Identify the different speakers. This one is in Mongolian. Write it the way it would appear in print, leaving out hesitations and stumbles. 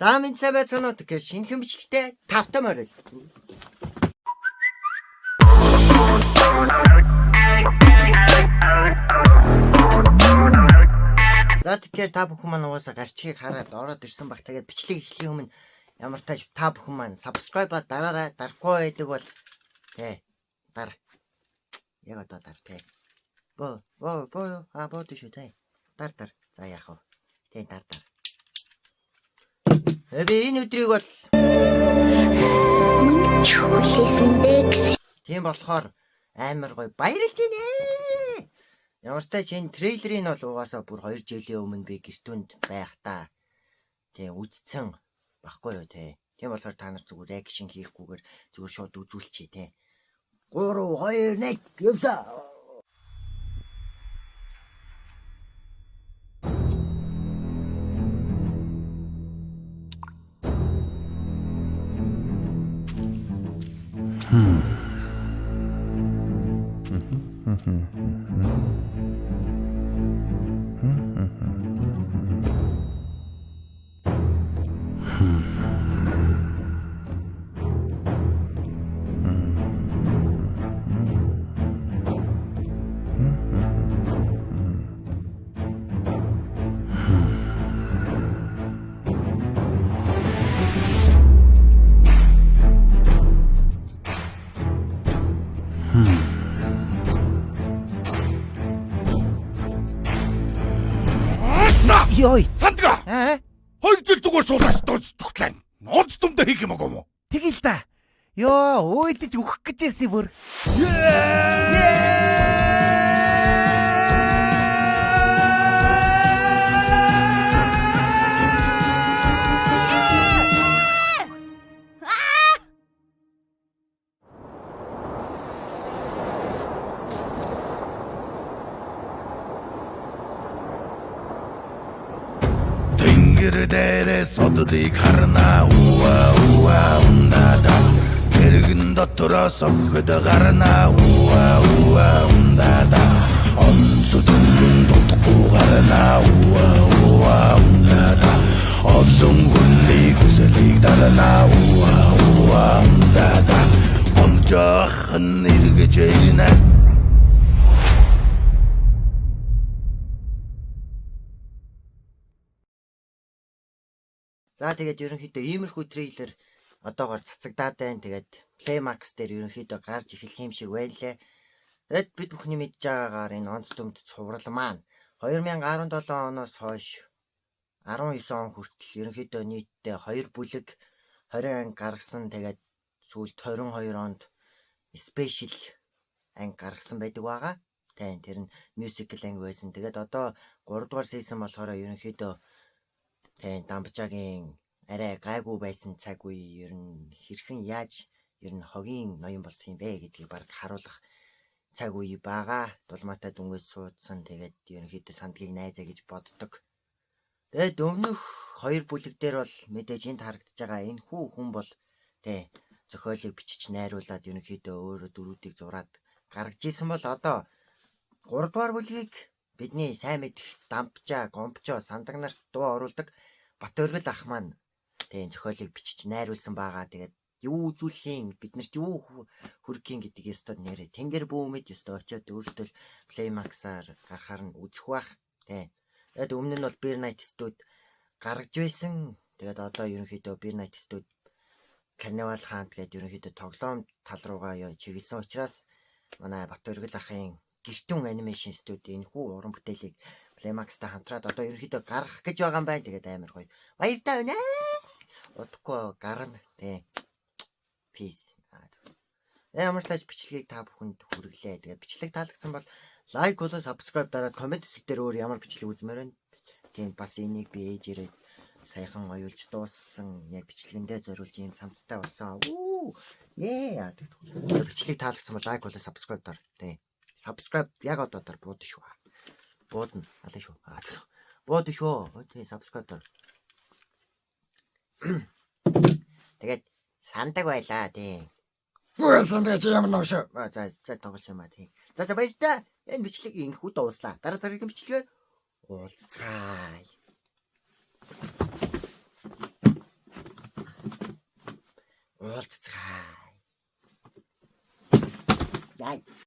Speaker 1: За минь сайн байцгаана уу тэгэхээр шинэхэн бичлэгтэй тавтай морил. За тэгэхээр та бүхэн маань угаасаа гарчгийг хараад ороод ирсэн баг. Тэгээд бичлэг эхлэхийн өмнө ямар тааж та бүхэн маань subscribe-а дараарай. Дарахгүй байдаг бол дар. Яг одоо дар тий. Боо тийш үү тий. Дар. За яах вэ? Тий дар. Би энэ өдрийг бол тийм болохоор амар гоё баярлж байна. Ямар ч тач энэ трейлерыг бол угаасаа бүр 2 жилийн өмнө би гэртүнд байхдаа тийм үзсэн баггүй юу тий. Тийм болохоор та нар зүгээр экшн хийхгүйгээр зүгээр шууд үзүүлчихье тий. 3 2 1 явсаа.
Speaker 2: Йой,
Speaker 3: Сандга. 2 жил зүгээр суулгаж дуусчихлаа. Онц дүмдэ хийх юм уу?
Speaker 2: тэгэл та. Йоо, уйлж өгөх гэж ирсэн бүр.
Speaker 3: Тэнгэр дээрээс оддыг харна уа ундада. Тэрэгэн дотроос охид гарна уа ундада. Онцөдөн дутхгүй гарна уа ундада. Олон хүнний хүслийг дарна уа ундада. Онжохон эргэж ирнэ.
Speaker 1: За тэгээд ерөнхийдөө иймэрхүү трейлер одоогоор цацагдаад байна. Тэгээд Playmax дээр ерөнхийдөө гарч эхлэх юм шиг байлаа. Тэгэд бид бүхний мэдж байгаагаар энэ онц дүмд цуврал маань 2017 оноос хойш 19 он хүртэл ерөнхийдөө нийтдээ 2 бүлэг 20 анги гаргасан. Тэгээд сүүлд 22 онд special анги гаргасан байдаг байгаа. Тэр нь musical анги байсан. Тэгээд одоо 3 дугаар season болохоор ерөнхийдөө Дамбжаагийн арай гайгүй байсан цаг үе ер нь хэрхэн яаж ер нь хогийн ноён болсон юм бэ гэдгийг баг харуулах цаг үе байгаа. Дулмаатай дүнгээс суудсан. Тэгээд ерөнхийдөө сандгийг найзаа гэж боддог. Тэгээд өмнөх 2 бүлэг дээр бол мэдээж энд харагдаж байгаа энэ хүн бол зохиолыг бичиж найруулад ерөнхийдөө өөрөө дөрүүдийг зураад гаргаж исэн бол одоо 3 дугаар бүлгийг бидний сайн мэдих Дамбжаа, Гомбчоо, Сандаг нарт дуу оруулдаг Батөргөл ах маань зохиолыг бичиж найруулсан байгаа. Тэгээд юу үзүүлэхийн бид нарт юу хүрхийн гэдгийг өстод нэрээ тэнгэр бүүмэд өстод очиод өөртөө Playmax-аар гарахаар нь үзэх бах. Тэгээд өмнө нь бол Beer Night Studio гаргаж байсан. Тэгээд одоо ерөнхийдөө Beer Night Studio Carnival Hunt гэдэг ерөнхийдөө тоглоом тал руугаа чиглэсэн учраас манай Батөргөл ахын гэртүүн анимашн студид энэ хүү уран бүтээлийг Playmax-тай хамтраад одоо ерөнхийдөө гаргах гэж байгаа юм байна. Тэгээд амар гоё. Баяртай байна. Удахгүй гарна. Peace. Ямар ч тач бичлэгийг та бүхэнд хүргэлээ. Тэгээд бичлэг таалагдсан бол лайк болоо subscribe дараад комент хэсэг дээр өөр ямар бичлэг үзмээр байна. Бас энийг би ээжээрээ саяхан оюулж дууссан бичлэгэндээ зориулж юм цамцтай болсон. Бичлэг таалагдсан бол лайк болоо subscribe дараа. Subscribe яг одоо буудна шүү. Буудна. Алаа шүү. Буудна шүү. Subscribe дараа. Тэгээд сандаг байлаа
Speaker 3: Сандга чи ямар нөөш?
Speaker 1: За тоглосон юм аа За баярлалаа. Энэ бичлэг инхүү дууслаа. Дараагийн бичлэгээр уулзцаая. уулзцгаая. Яа.